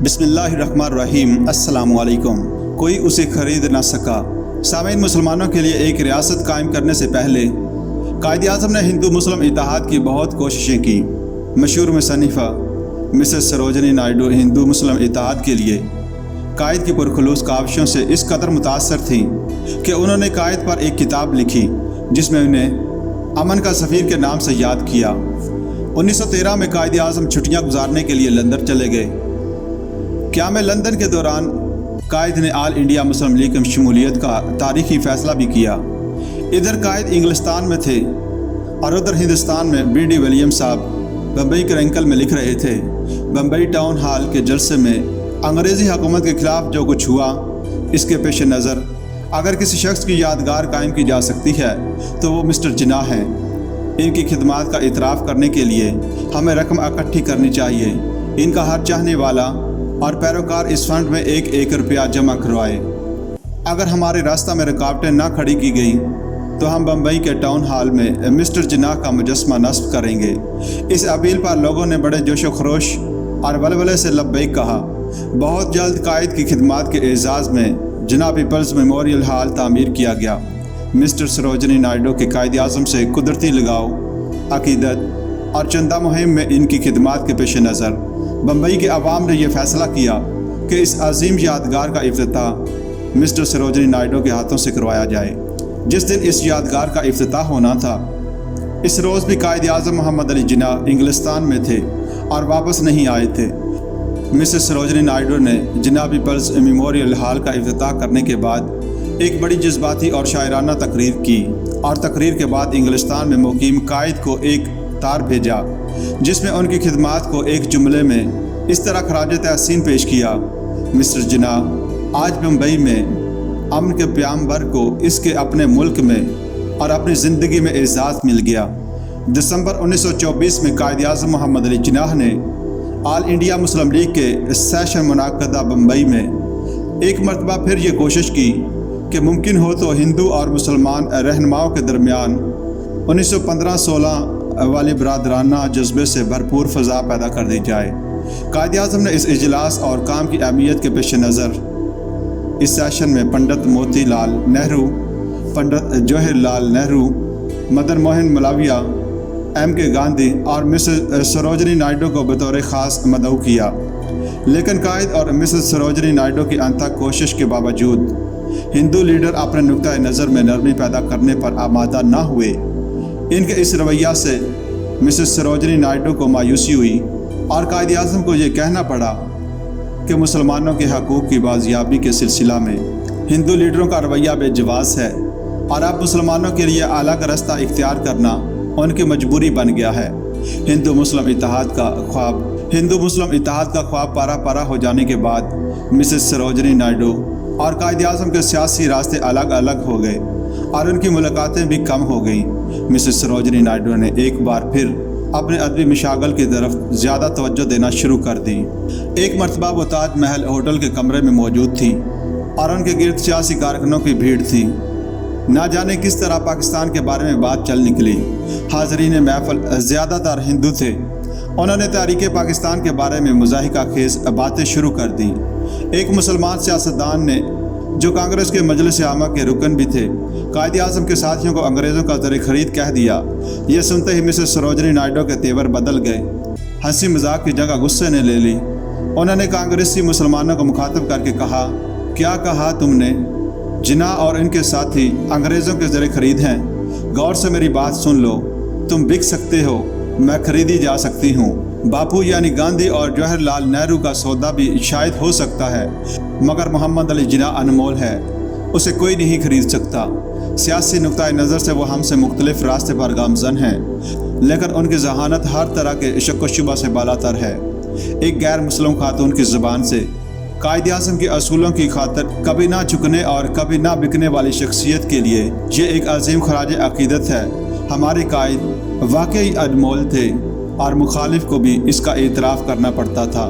بسم اللہ الرحمن الرحیم۔ السلام علیکم۔ کوئی اسے خرید نہ سکا۔ سامعین، مسلمانوں کے لیے ایک ریاست قائم کرنے سے پہلے قائد اعظم نے ہندو مسلم اتحاد کی بہت کوششیں کی۔ مشہور مصنفہ مسز سروجنی نائیڈو ہندو مسلم اتحاد کے لیے قائد کی پرخلوص کاوشوں سے اس قدر متاثر تھیں کہ انہوں نے قائد پر ایک کتاب لکھی جس میں انہیں امن کا سفیر کے نام سے یاد کیا۔ 1913 میں قائد اعظم چھٹیاں گزارنے کے لیے لندن چلے گئے۔ قیام لندن کے دوران قائد نے آل انڈیا مسلم لیگ میں شمولیت کا تاریخی فیصلہ بھی کیا۔ ادھر قائد انگلستان میں تھے اور ادھر ہندوستان میں بی ڈی ولیم صاحب بمبئی کرنکل میں لکھ رہے تھے۔ بمبئی ٹاؤن ہال کے جلسے میں انگریزی حکومت کے خلاف جو کچھ ہوا، اس کے پیش نظر اگر کسی شخص کی یادگار قائم کی جا سکتی ہے تو وہ مسٹر جناح ہیں۔ ان کی خدمات کا اعتراف کرنے کے لیے ہمیں رقم اکٹھی کرنی چاہیے۔ ان کا ہر چاہنے والا اور پیروکار اس فنڈ میں 1 روپیہ جمع کروائے۔ اگر ہمارے راستہ میں رکاوٹیں نہ کھڑی کی گئی تو ہم بمبئی کے ٹاؤن ہال میں مسٹر جناح کا مجسمہ نصب کریں گے۔ اس اپیل پر لوگوں نے بڑے جوش و خروش اور ولولے سے لبیک کہا۔ بہت جلد قائد کی خدمات کے اعزاز میں جناح پیپلز میموریل ہال تعمیر کیا گیا۔ مسٹر سروجنی نائیڈو کے قائد اعظم سے قدرتی لگاؤ، عقیدت اور چندہ مہم میں ان کی خدمات کے پیش نظر بمبئی کے عوام نے یہ فیصلہ کیا کہ اس عظیم یادگار کا افتتاح مسٹر سروجنی نائیڈو کے ہاتھوں سے کروایا جائے۔ جس دن اس یادگار کا افتتاح ہونا تھا، اس روز بھی قائد اعظم محمد علی جناح انگلستان میں تھے اور واپس نہیں آئے تھے۔ مسز سروجنی نائیڈو نے جناح پیپلز میموریل ہال کا افتتاح کرنے کے بعد ایک بڑی جذباتی اور شاعرانہ تقریر کی اور تقریر کے بعد انگلستان میں مقیم قائد کو ایک تار بھیجا جس میں ان کی خدمات کو ایک جملے میں اس طرح خراج تحسین پیش کیا: مسٹر جناح، آج بمبئی میں امن کے پیامبر کو اس کے اپنے ملک میں اور اپنی زندگی میں اعزاز مل گیا۔ دسمبر 1924 میں قائد اعظم محمد علی جناح نے آل انڈیا مسلم لیگ کے سیشن منعقدہ بمبئی میں ایک مرتبہ پھر یہ کوشش کی کہ ممکن ہو تو ہندو اور مسلمان رہنماؤں کے درمیان 1915-16 والی برادرانہ جذبے سے بھرپور فضا پیدا کر دی جائے۔ قائد اعظم نے اس اجلاس اور کام کی اہمیت کے پیش نظر اس سیشن میں پنڈت موتی لال نہرو، پنڈت جواہر لال نہرو، مدن موہن مالویہ، ایم کے گاندھی اور مسز سروجنی نائیڈو کو بطور خاص مدعو کیا، لیکن قائد اور مسز سروجنی نائیڈو کی انتھک کوشش کے باوجود ہندو لیڈر اپنے نقطۂ نظر میں نرمی پیدا کرنے پر آمادہ نہ ہوئے۔ ان کے اس رویہ سے مسز سروجنی نائیڈو کو مایوسی ہوئی اور قائد اعظم کو یہ کہنا پڑا کہ مسلمانوں کے حقوق کی بازیابی کے سلسلہ میں ہندو لیڈروں کا رویہ بے جواز ہے اور اب مسلمانوں کے لیے الگ راستہ اختیار کرنا ان کی مجبوری بن گیا ہے۔ ہندو مسلم اتحاد کا خواب پارا پارا ہو جانے کے بعد مسز سروجنی نائیڈو اور قائد اعظم کے سیاسی راستے الگ الگ ہو گئے اور ان کی ملاقاتیں بھی کم ہو گئیں۔ مسز سروجنی نائیڈو نے ایک بار پھر اپنے ادبی مشاغل کی طرف زیادہ توجہ دینا شروع کر دی۔ ایک مرتبہ وہ تاج محل ہوٹل کے کمرے میں موجود تھی اور ان کے گرد سیاسی کارکنوں کی بھیڑ تھی۔ نہ جانے کس طرح پاکستان کے بارے میں بات چل نکلی۔ حاضرین محفل زیادہ تر ہندو تھے۔ انہوں نے تحریک پاکستان کے بارے میں مضاحکہ خیز باتیں شروع کر دیں۔ ایک مسلمان سیاستدان نے، جو کانگریس کے مجلس عامہ کے رکن بھی تھے، قائد اعظم کے ساتھیوں کو انگریزوں کا زر خرید کہہ دیا۔ یہ سنتے ہی مسز سروجنی نائیڈو کے تیور بدل گئے۔ ہنسی مذاق کی جگہ غصے نے لے لی۔ انہوں نے کانگریسی مسلمانوں کو مخاطب کر کے کہا: کیا کہا تم نے؟ جناح اور ان کے ساتھی انگریزوں کے زر خرید ہیں۔ غور سے میری بات سن لو۔ تم بک سکتے ہو، میں خریدی جا سکتی ہوں۔ باپو یعنی گاندھی اور جواہر لال نہرو کا سودا بھی شاید ہو سکتا ہے، مگر محمد علی جناح انمول ہے، اسے کوئی نہیں خرید سکتا۔ سیاسی نقطۂ نظر سے وہ ہم سے مختلف راستے پر گامزن ہیں، لیکن ان کی ذہانت ہر طرح کے شک و شبہ سے بالا تر ہے۔ ایک غیر مسلم خاتون کی زبان سے قائد اعظم کے اصولوں کی خاطر کبھی نہ جھکنے اور کبھی نہ بکنے والی شخصیت کے لیے یہ ایک عظیم خراج عقیدت ہے۔ ہمارے قائد واقعی انمول تھے اور مخالف کو بھی اس کا اعتراف کرنا پڑتا تھا۔